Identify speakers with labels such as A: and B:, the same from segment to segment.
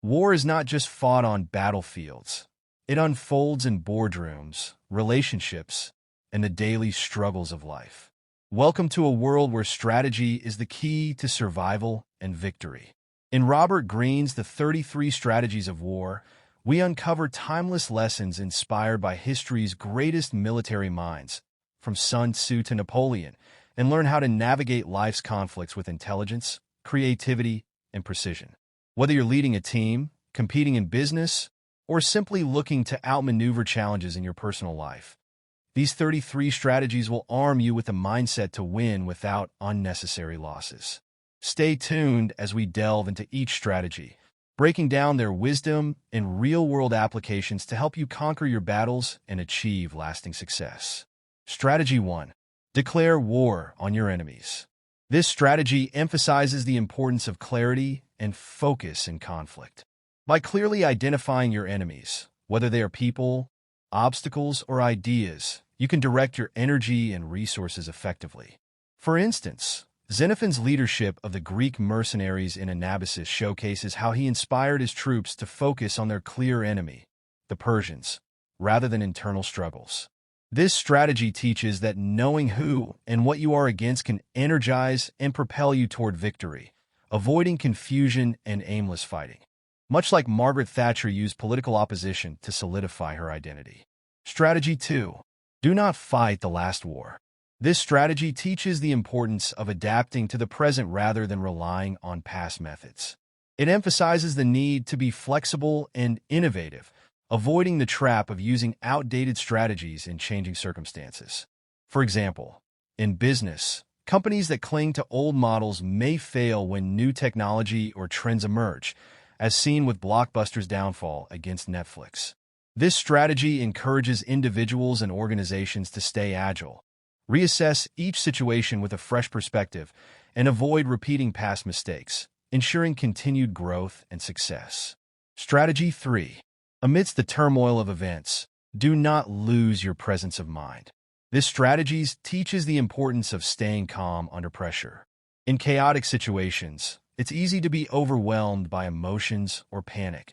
A: War is not just fought on battlefields. It unfolds in boardrooms, relationships, and the daily struggles of life. Welcome to a world where strategy is the key to survival and victory. In Robert Greene's The 33 Strategies of War, we uncover timeless lessons inspired by history's greatest military minds, from Sun Tzu to Napoleon, and learn how to navigate life's conflicts with intelligence, creativity, and precision. Whether you're leading a team, competing in business, or simply looking to outmaneuver challenges in your personal life, these 33 strategies will arm you with the mindset to win without unnecessary losses. Stay tuned as we delve into each strategy, breaking down their wisdom and real-world applications to help you conquer your battles and achieve lasting success. Strategy 1. Declare war on your enemies. This strategy emphasizes the importance of clarity and focus in conflict. By clearly identifying your enemies, whether they are people, obstacles, or ideas, you can direct your energy and resources effectively. For instance, Xenophon's leadership of the Greek mercenaries in Anabasis showcases how he inspired his troops to focus on their clear enemy, the Persians, rather than internal struggles. This strategy teaches that knowing who and what you are against can energize and propel you toward victory, avoiding confusion and aimless fighting. Much like Margaret Thatcher used political opposition to solidify her identity. Strategy 2. Do not fight the last war. This strategy teaches the importance of adapting to the present rather than relying on past methods. It emphasizes the need to be flexible and innovative, avoiding the trap of using outdated strategies in changing circumstances. For example, in business, companies that cling to old models may fail when new technology or trends emerge, as seen with Blockbuster's downfall against Netflix. This strategy encourages individuals and organizations to stay agile, reassess each situation with a fresh perspective, and avoid repeating past mistakes, ensuring continued growth and success. Strategy 3. Amidst the turmoil of events, do not lose your presence of mind. This strategy teaches the importance of staying calm under pressure. In chaotic situations, it's easy to be overwhelmed by emotions or panic,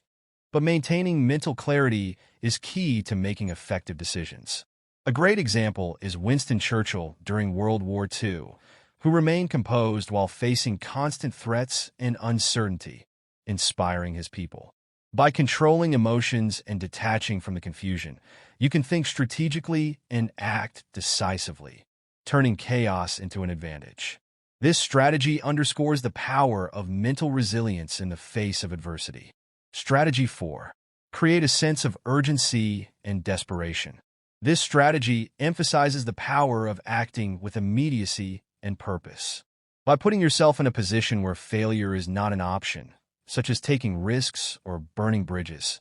A: but maintaining mental clarity is key to making effective decisions. A great example is Winston Churchill during World War II, who remained composed while facing constant threats and uncertainty, inspiring his people. By controlling emotions and detaching from the confusion, you can think strategically and act decisively, turning chaos into an advantage. This strategy underscores the power of mental resilience in the face of adversity. Strategy 4. Create a sense of urgency and desperation. This strategy emphasizes the power of acting with immediacy and purpose. By putting yourself in a position where failure is not an option, such as taking risks or burning bridges,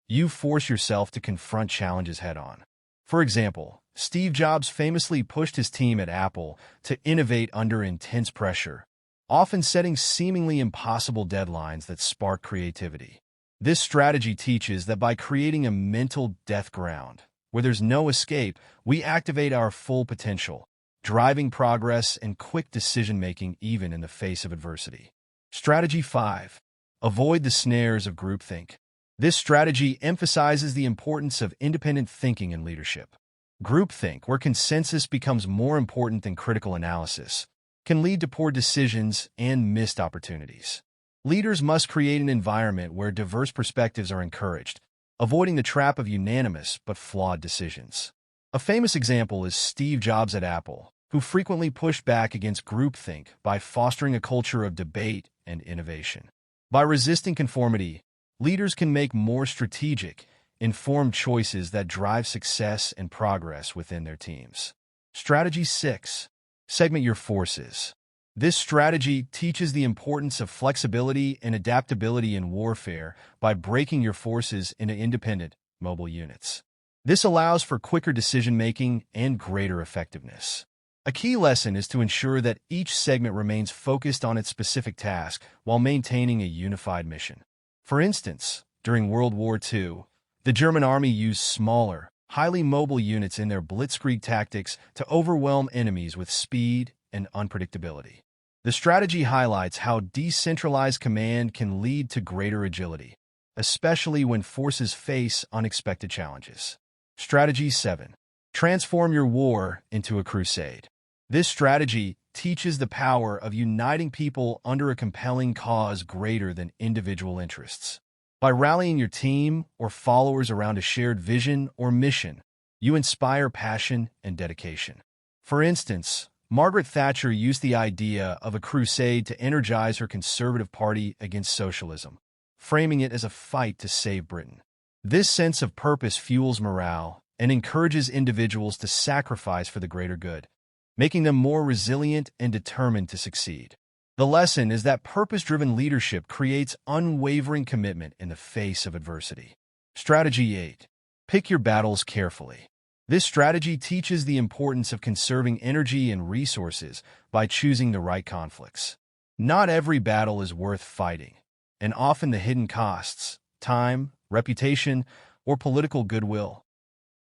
A: you force yourself to confront challenges head-on. For example, Steve Jobs famously pushed his team at Apple to innovate under intense pressure, often setting seemingly impossible deadlines that spark creativity. This strategy teaches that by creating a mental death ground, where there's no escape, we activate our full potential, driving progress and quick decision-making even in the face of adversity. Strategy 5. Avoid the snares of groupthink. This strategy emphasizes the importance of independent thinking in leadership. Groupthink, where consensus becomes more important than critical analysis, can lead to poor decisions and missed opportunities. Leaders must create an environment where diverse perspectives are encouraged, avoiding the trap of unanimous but flawed decisions. A famous example is Steve Jobs at Apple, who frequently pushed back against groupthink by fostering a culture of debate and innovation. By resisting conformity, leaders can make more strategic, informed choices that drive success and progress within their teams. Strategy 6. Segment your forces. This strategy teaches the importance of flexibility and adaptability in warfare by breaking your forces into independent, mobile units. This allows for quicker decision-making and greater effectiveness. A key lesson is to ensure that each segment remains focused on its specific task while maintaining a unified mission. For instance, during World War II, the German army used smaller, highly mobile units in their blitzkrieg tactics to overwhelm enemies with speed and unpredictability. The strategy highlights how decentralized command can lead to greater agility, especially when forces face unexpected challenges. Strategy 7. Transform your war into a crusade. This strategy teaches the power of uniting people under a compelling cause greater than individual interests. By rallying your team or followers around a shared vision or mission, you inspire passion and dedication. For instance, Margaret Thatcher used the idea of a crusade to energize her Conservative Party against socialism, framing it as a fight to save Britain. This sense of purpose fuels morale and encourages individuals to sacrifice for the greater good, making them more resilient and determined to succeed. The lesson is that purpose-driven leadership creates unwavering commitment in the face of adversity. Strategy 8. Pick your battles carefully. This strategy teaches the importance of conserving energy and resources by choosing the right conflicts. Not every battle is worth fighting, and often the hidden costs, time, reputation, or political goodwill,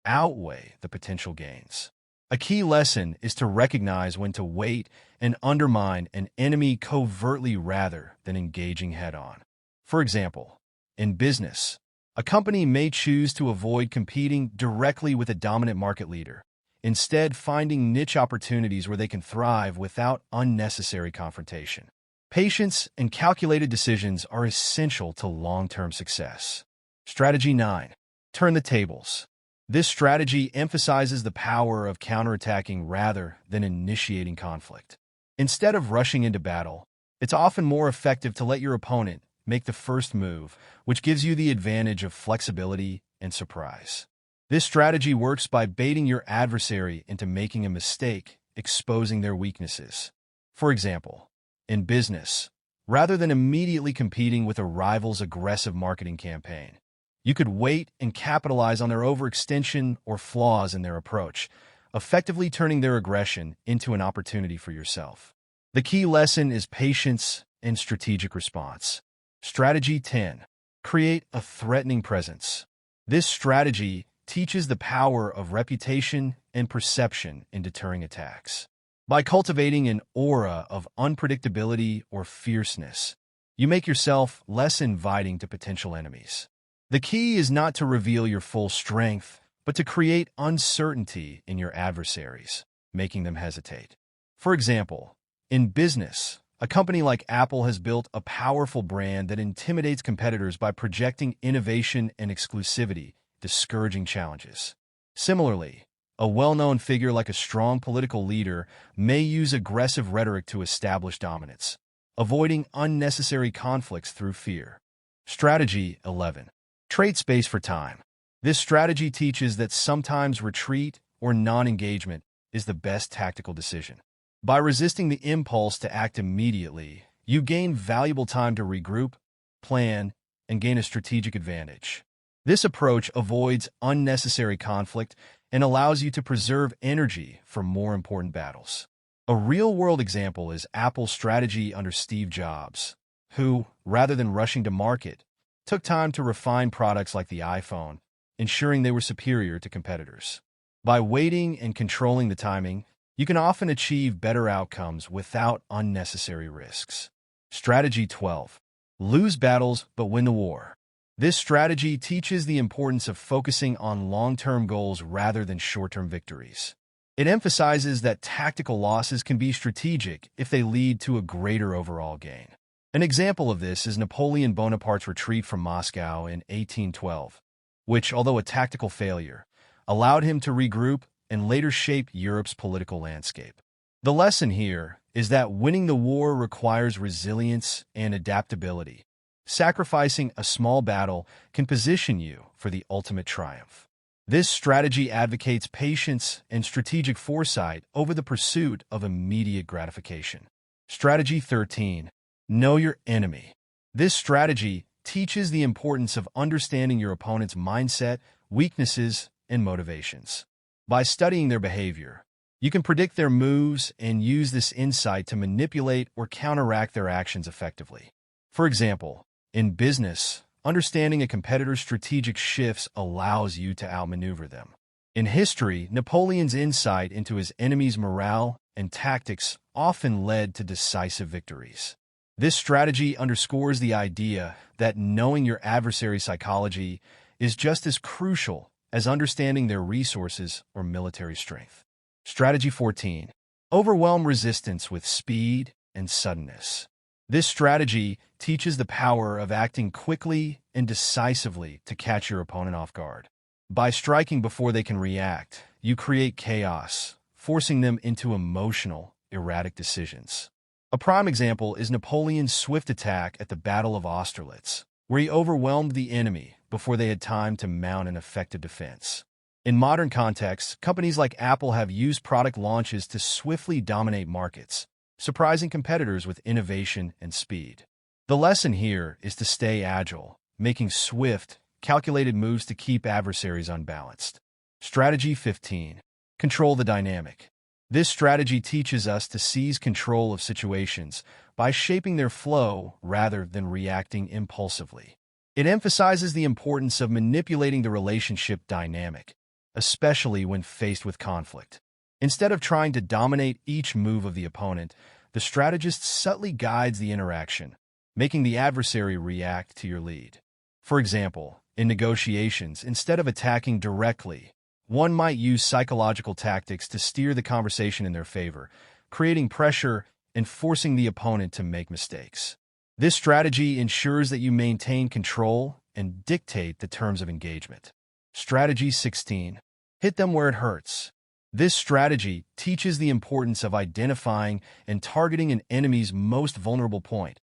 A: outweigh the potential gains. A key lesson is to recognize when to wait and undermine an enemy covertly rather than engaging head-on. For example, in business, a company may choose to avoid competing directly with a dominant market leader, instead finding niche opportunities where they can thrive without unnecessary confrontation. Patience and calculated decisions are essential to long-term success. Strategy 9. Turn the tables. This strategy emphasizes the power of counterattacking rather than initiating conflict. Instead of rushing into battle, it's often more effective to let your opponent make the first move, which gives you the advantage of flexibility and surprise. This strategy works by baiting your adversary into making a mistake, exposing their weaknesses. For example, in business, rather than immediately competing with a rival's aggressive marketing campaign, you could wait and capitalize on their overextension or flaws in their approach, effectively turning their aggression into an opportunity for yourself. The key lesson is patience and strategic response. Strategy 10. Create a threatening presence. This strategy teaches the power of reputation and perception in deterring attacks. By cultivating an aura of unpredictability or fierceness, you make yourself less inviting to potential enemies. The key is not to reveal your full strength, but to create uncertainty in your adversaries, making them hesitate. For example, in business, a company like Apple has built a powerful brand that intimidates competitors by projecting innovation and exclusivity, discouraging challenges. Similarly, a well-known figure like a strong political leader may use aggressive rhetoric to establish dominance, avoiding unnecessary conflicts through fear. Strategy 11. Trade space for time. This strategy teaches that sometimes retreat or non-engagement is the best tactical decision. By resisting the impulse to act immediately, you gain valuable time to regroup, plan, and gain a strategic advantage. This approach avoids unnecessary conflict and allows you to preserve energy for more important battles. A real-world example is Apple's strategy under Steve Jobs, who, rather than rushing to market, took time to refine products like the iPhone, ensuring they were superior to competitors. By waiting and controlling the timing, you can often achieve better outcomes without unnecessary risks. Strategy 12. Lose battles but win the war. This strategy teaches the importance of focusing on long-term goals rather than short-term victories. It emphasizes that tactical losses can be strategic if they lead to a greater overall gain. An example of this is Napoleon Bonaparte's retreat from Moscow in 1812, which, although a tactical failure, allowed him to regroup and later shape Europe's political landscape. The lesson here is that winning the war requires resilience and adaptability. Sacrificing a small battle can position you for the ultimate triumph. This strategy advocates patience and strategic foresight over the pursuit of immediate gratification. Strategy 13. Know your enemy. This strategy teaches the importance of understanding your opponent's mindset, weaknesses, and motivations. By studying their behavior, you can predict their moves and use this insight to manipulate or counteract their actions effectively. For example, in business, understanding a competitor's strategic shifts allows you to outmaneuver them. In history, Napoleon's insight into his enemy's morale and tactics often led to decisive victories. This strategy underscores the idea that knowing your adversary's psychology is just as crucial as understanding their resources or military strength. Strategy 14. Overwhelm resistance with speed and suddenness. This strategy teaches the power of acting quickly and decisively to catch your opponent off guard. By striking before they can react, you create chaos, forcing them into emotional, erratic decisions. A prime example is Napoleon's swift attack at the Battle of Austerlitz, where he overwhelmed the enemy before they had time to mount an effective defense. In modern contexts, companies like Apple have used product launches to swiftly dominate markets, surprising competitors with innovation and speed. The lesson here is to stay agile, making swift, calculated moves to keep adversaries unbalanced. Strategy 15. Control the dynamic. This strategy teaches us to seize control of situations by shaping their flow rather than reacting impulsively. It emphasizes the importance of manipulating the relationship dynamic, especially when faced with conflict. Instead of trying to dominate each move of the opponent, the strategist subtly guides the interaction, making the adversary react to your lead. For example, in negotiations, instead of attacking directly, one might use psychological tactics to steer the conversation in their favor, creating pressure and forcing the opponent to make mistakes. This strategy ensures that you maintain control and dictate the terms of engagement. Strategy 16. Hit them where it hurts. This strategy teaches the importance of identifying and targeting an enemy's most vulnerable point,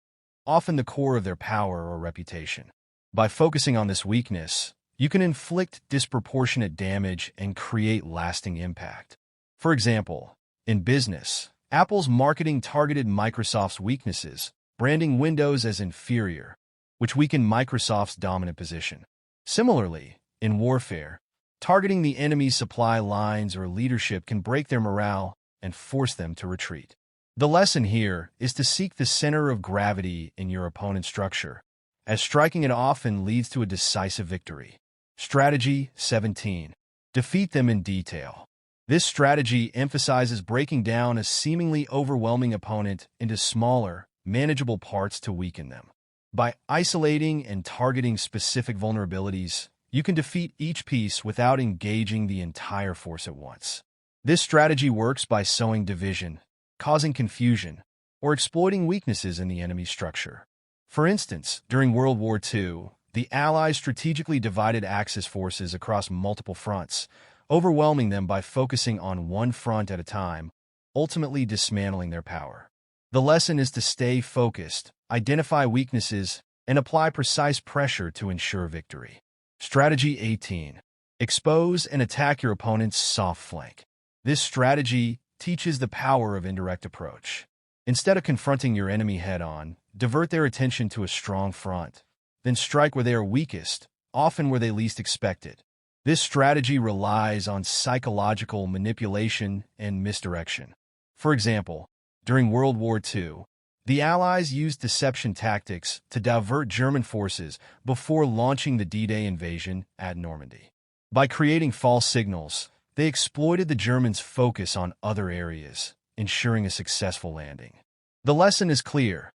A: often the core of their power or reputation. By focusing on this weakness, you can inflict disproportionate damage and create lasting impact. For example, in business, Apple's marketing targeted Microsoft's weaknesses, branding Windows as inferior, which weakened Microsoft's dominant position. Similarly, in warfare, targeting the enemy's supply lines or leadership can break their morale and force them to retreat. The lesson here is to seek the center of gravity in your opponent's structure, as striking it often leads to a decisive victory. Strategy 17. Defeat them in detail. This strategy emphasizes breaking down a seemingly overwhelming opponent into smaller, manageable parts to weaken them. By isolating and targeting specific vulnerabilities, you can defeat each piece without engaging the entire force at once. This strategy works by sowing division, causing confusion, or exploiting weaknesses in the enemy's structure. For instance, during World War II, the Allies strategically divided Axis forces across multiple fronts, overwhelming them by focusing on one front at a time, ultimately dismantling their power. The lesson is to stay focused, identify weaknesses, and apply precise pressure to ensure victory. Strategy 18. Expose and attack your opponent's soft flank. This strategy teaches the power of indirect approach. Instead of confronting your enemy head-on, divert their attention to a strong front, then strike where they are weakest, often where they least expect it. This strategy relies on psychological manipulation and misdirection. For example, during World War II, the Allies used deception tactics to divert German forces before launching the D-Day invasion at Normandy. By creating false signals, they exploited the Germans' focus on other areas, ensuring a successful landing. The lesson is clear.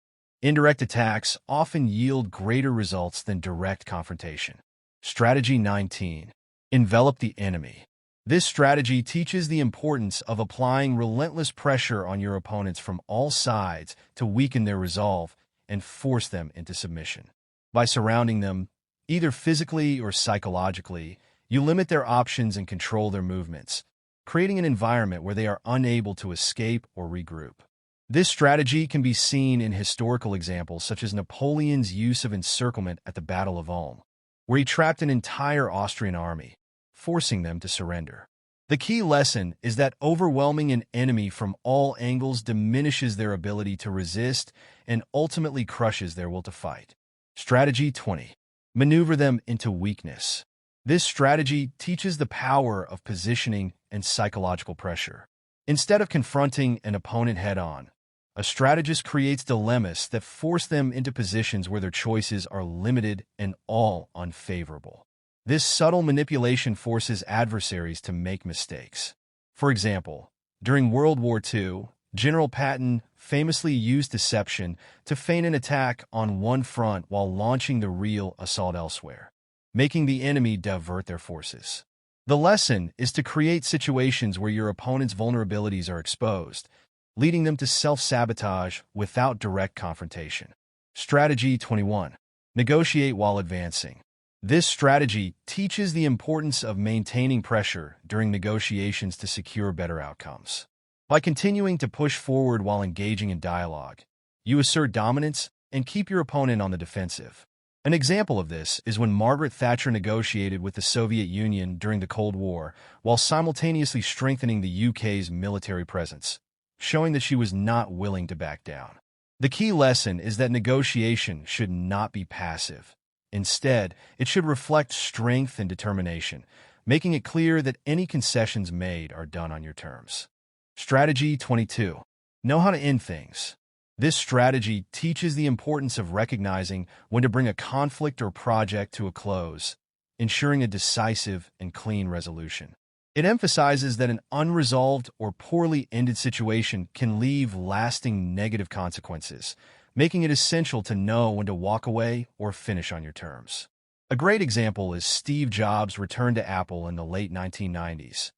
A: Indirect attacks often yield greater results than direct confrontation. Strategy 19. Envelop the enemy. This strategy teaches the importance of applying relentless pressure on your opponents from all sides to weaken their resolve and force them into submission. By surrounding them, either physically or psychologically, you limit their options and control their movements, creating an environment where they are unable to escape or regroup. This strategy can be seen in historical examples such as Napoleon's use of encirclement at the Battle of Ulm, where he trapped an entire Austrian army, forcing them to surrender. The key lesson is that overwhelming an enemy from all angles diminishes their ability to resist and ultimately crushes their will to fight. Strategy 20. Maneuver them into weakness. This strategy teaches the power of positioning and psychological pressure. Instead of confronting an opponent head-on, a strategist creates dilemmas that force them into positions where their choices are limited and all unfavorable. This subtle manipulation forces adversaries to make mistakes. For example, during World War II, General Patton famously used deception to feign an attack on one front while launching the real assault elsewhere, making the enemy divert their forces. The lesson is to create situations where your opponent's vulnerabilities are exposed, leading them to self-sabotage without direct confrontation. Strategy 21. Negotiate while advancing. This strategy teaches the importance of maintaining pressure during negotiations to secure better outcomes. By continuing to push forward while engaging in dialogue, you assert dominance and keep your opponent on the defensive. An example of this is when Margaret Thatcher negotiated with the Soviet Union during the Cold War while simultaneously strengthening the UK's military presence, showing that she was not willing to back down. The key lesson is that negotiation should not be passive. Instead, it should reflect strength and determination, making it clear that any concessions made are done on your terms. Strategy 22. Know how to end things. This strategy teaches the importance of recognizing when to bring a conflict or project to a close, ensuring a decisive and clean resolution. It emphasizes that an unresolved or poorly ended situation can leave lasting negative consequences, making it essential to know when to walk away or finish on your terms. A great example is Steve Jobs' return to Apple in the late 1990s.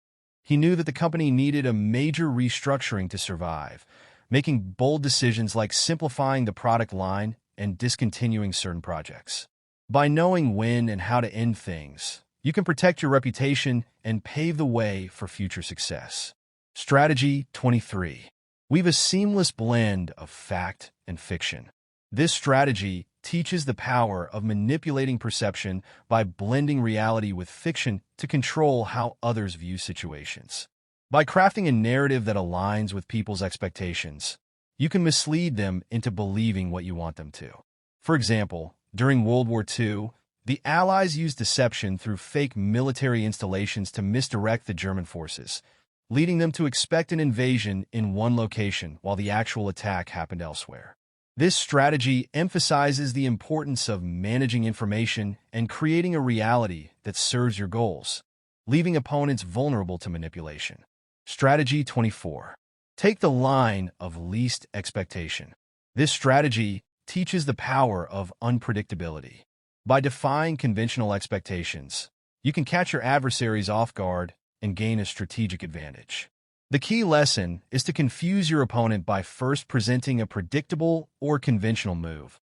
A: He knew that the company needed a major restructuring to survive, making bold decisions like simplifying the product line and discontinuing certain projects. By knowing when and how to end things, you can protect your reputation and pave the way for future success. Strategy 23. Weave a seamless blend of fact and fiction. This strategy teaches the power of manipulating perception by blending reality with fiction to control how others view situations. By crafting a narrative that aligns with people's expectations, you can mislead them into believing what you want them to. For example, during World War II, the Allies used deception through fake military installations to misdirect the German forces, leading them to expect an invasion in one location while the actual attack happened elsewhere. This strategy emphasizes the importance of managing information and creating a reality that serves your goals, leaving opponents vulnerable to manipulation. Strategy 24. Take the line of least expectation. This strategy teaches the power of unpredictability. By defying conventional expectations, you can catch your adversaries off guard and gain a strategic advantage. The key lesson is to confuse your opponent by first presenting a predictable or conventional move,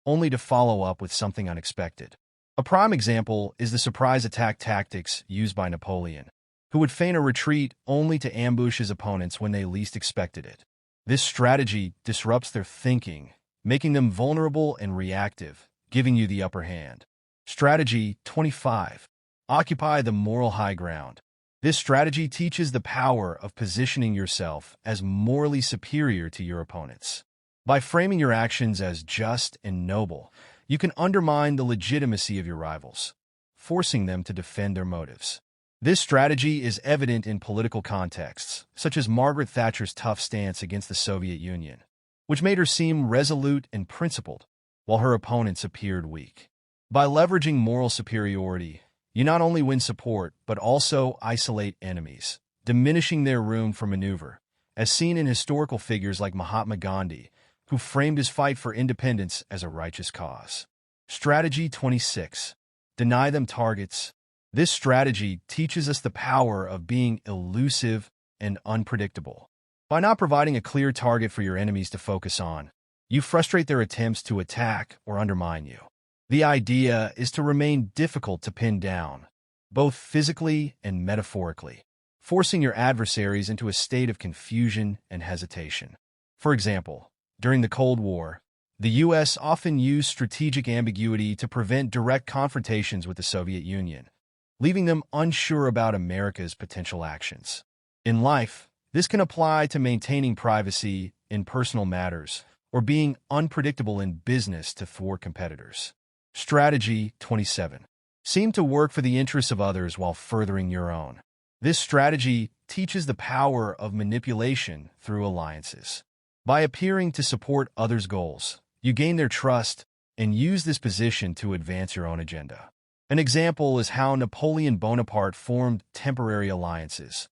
A: only to follow up with something unexpected. A prime example is the surprise attack tactics used by Napoleon, who would feign a retreat only to ambush his opponents when they least expected it. This strategy disrupts their thinking, making them vulnerable and reactive, giving you the upper hand. Strategy 25. Occupy the moral high ground. This strategy teaches the power of positioning yourself as morally superior to your opponents. By framing your actions as just and noble, you can undermine the legitimacy of your rivals, forcing them to defend their motives. This strategy is evident in political contexts, such as Margaret Thatcher's tough stance against the Soviet Union, which made her seem resolute and principled, while her opponents appeared weak. By leveraging moral superiority, you not only win support, but also isolate enemies, diminishing their room for maneuver, as seen in historical figures like Mahatma Gandhi, who framed his fight for independence as a righteous cause. Strategy 26. Deny them targets. This strategy teaches us the power of being elusive and unpredictable. By not providing a clear target for your enemies to focus on, you frustrate their attempts to attack or undermine you. The idea is to remain difficult to pin down, both physically and metaphorically, forcing your adversaries into a state of confusion and hesitation. For example, during the Cold War, the U.S. often used strategic ambiguity to prevent direct confrontations with the Soviet Union, leaving them unsure about America's potential actions. In life, this can apply to maintaining privacy in personal matters or being unpredictable in business to thwart competitors. Strategy 27. Seem to work for the interests of others while furthering your own. This strategy teaches the power of manipulation through alliances. By appearing to support others' goals, you gain their trust and use this position to advance your own agenda. An example is how Napoleon Bonaparte formed temporary alliances,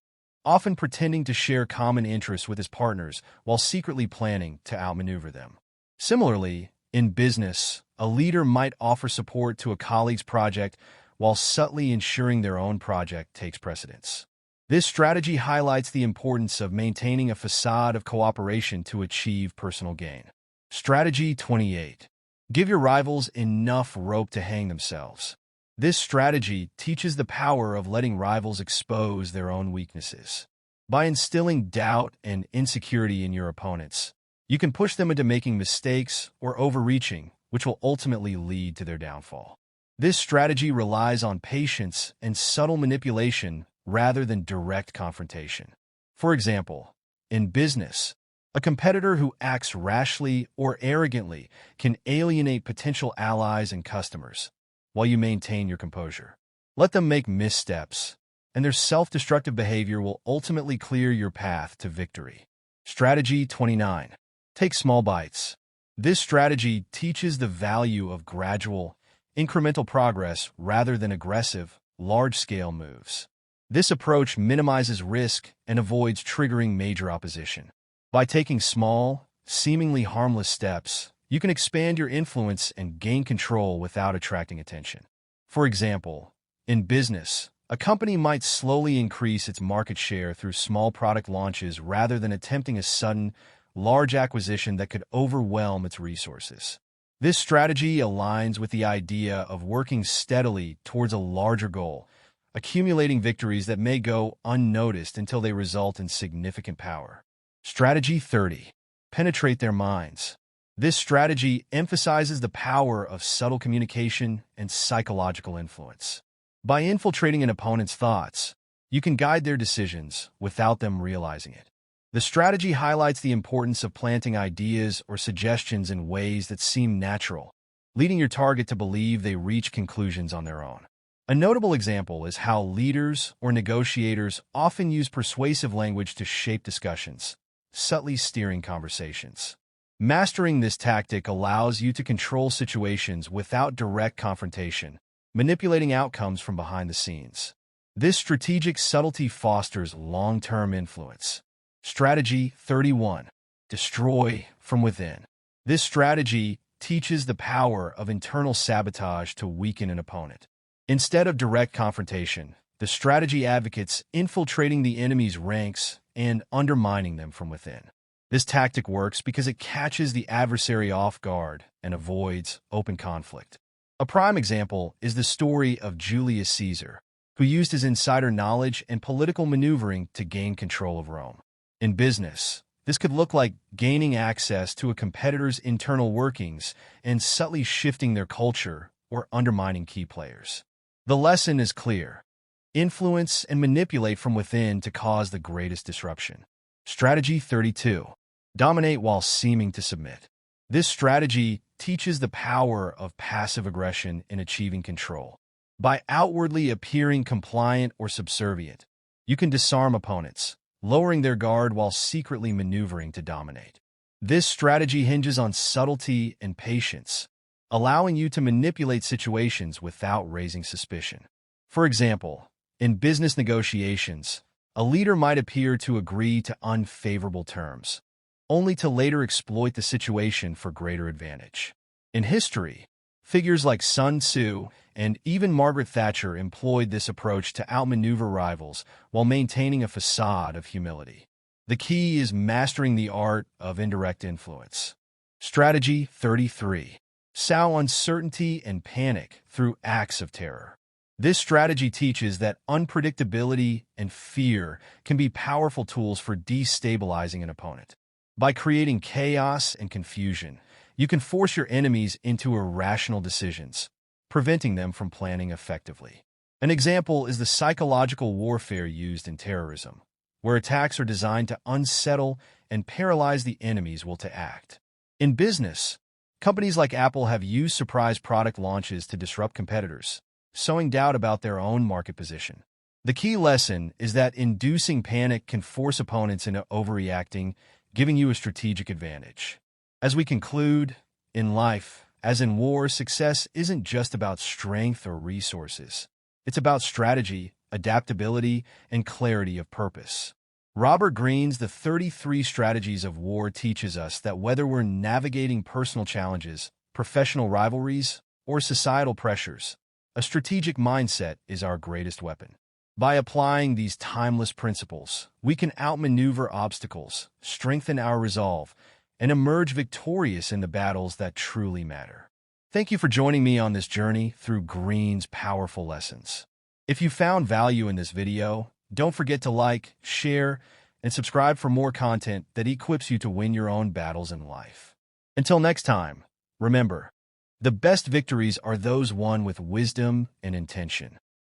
A: often pretending to share common interests with his partners while secretly planning to outmaneuver them. Similarly, in business, a leader might offer support to a colleague's project while subtly ensuring their own project takes precedence. This strategy highlights the importance of maintaining a facade of cooperation to achieve personal gain. Strategy 28. Give your rivals enough rope to hang themselves. This strategy teaches the power of letting rivals expose their own weaknesses. By instilling doubt and insecurity in your opponents, you can push them into making mistakes or overreaching, which will ultimately lead to their downfall. This strategy relies on patience and subtle manipulation rather than direct confrontation. For example, in business, a competitor who acts rashly or arrogantly can alienate potential allies and customers, while you maintain your composure. Let them make missteps, and their self-destructive behavior will ultimately clear your path to victory. Strategy 29. Take small bites. This strategy teaches the value of gradual, incremental progress rather than aggressive, large-scale moves. This approach minimizes risk and avoids triggering major opposition. By taking small, seemingly harmless steps, you can expand your influence and gain control without attracting attention. For example, in business, a company might slowly increase its market share through small product launches rather than attempting a sudden, large acquisition that could overwhelm its resources. This strategy aligns with the idea of working steadily towards a larger goal, accumulating victories that may go unnoticed until they result in significant power. Strategy 30. Penetrate their minds. This strategy emphasizes the power of subtle communication and psychological influence. By infiltrating an opponent's thoughts, you can guide their decisions without them realizing it. The strategy highlights the importance of planting ideas or suggestions in ways that seem natural, leading your target to believe they reach conclusions on their own. A notable example is how leaders or negotiators often use persuasive language to shape discussions, subtly steering conversations. Mastering this tactic allows you to control situations without direct confrontation, manipulating outcomes from behind the scenes. This strategic subtlety fosters long-term influence. Strategy 31. Destroy from within. This strategy teaches the power of internal sabotage to weaken an opponent. Instead of direct confrontation, the strategy advocates infiltrating the enemy's ranks and undermining them from within. This tactic works because it catches the adversary off guard and avoids open conflict. A prime example is the story of Julius Caesar, who used his insider knowledge and political maneuvering to gain control of Rome. In business, this could look like gaining access to a competitor's internal workings and subtly shifting their culture or undermining key players. The lesson is clear. Influence and manipulate from within to cause the greatest disruption. Strategy 32. Dominate while seeming to submit. This strategy teaches the power of passive aggression in achieving control. By outwardly appearing compliant or subservient, you can disarm opponents, lowering their guard while secretly maneuvering to dominate. This strategy hinges on subtlety and patience, allowing you to manipulate situations without raising suspicion. For example, in business negotiations, a leader might appear to agree to unfavorable terms, only to later exploit the situation for greater advantage. In history, figures like Sun Tzu and even Margaret Thatcher employed this approach to outmaneuver rivals while maintaining a facade of humility. The key is mastering the art of indirect influence. Strategy 33. Sow uncertainty and panic through acts of terror. This strategy teaches that unpredictability and fear can be powerful tools for destabilizing an opponent. By creating chaos and confusion, you can force your enemies into irrational decisions, preventing them from planning effectively. An example is the psychological warfare used in terrorism, where attacks are designed to unsettle and paralyze the enemy's will to act. In business, companies like Apple have used surprise product launches to disrupt competitors, sowing doubt about their own market position. The key lesson is that inducing panic can force opponents into overreacting, giving you a strategic advantage. As we conclude, in life, as in war, success isn't just about strength or resources. It's about strategy, adaptability, and clarity of purpose. Robert Greene's The 33 Strategies of War teaches us that whether we're navigating personal challenges, professional rivalries, or societal pressures, a strategic mindset is our greatest weapon. By applying these timeless principles, we can outmaneuver obstacles, strengthen our resolve, and emerge victorious in the battles that truly matter. Thank you for joining me on this journey through Greene's powerful lessons. If you found value in this video, don't forget to like, share, and subscribe for more content that equips you to win your own battles in life. Until next time, remember, the best victories are those won with wisdom and intention.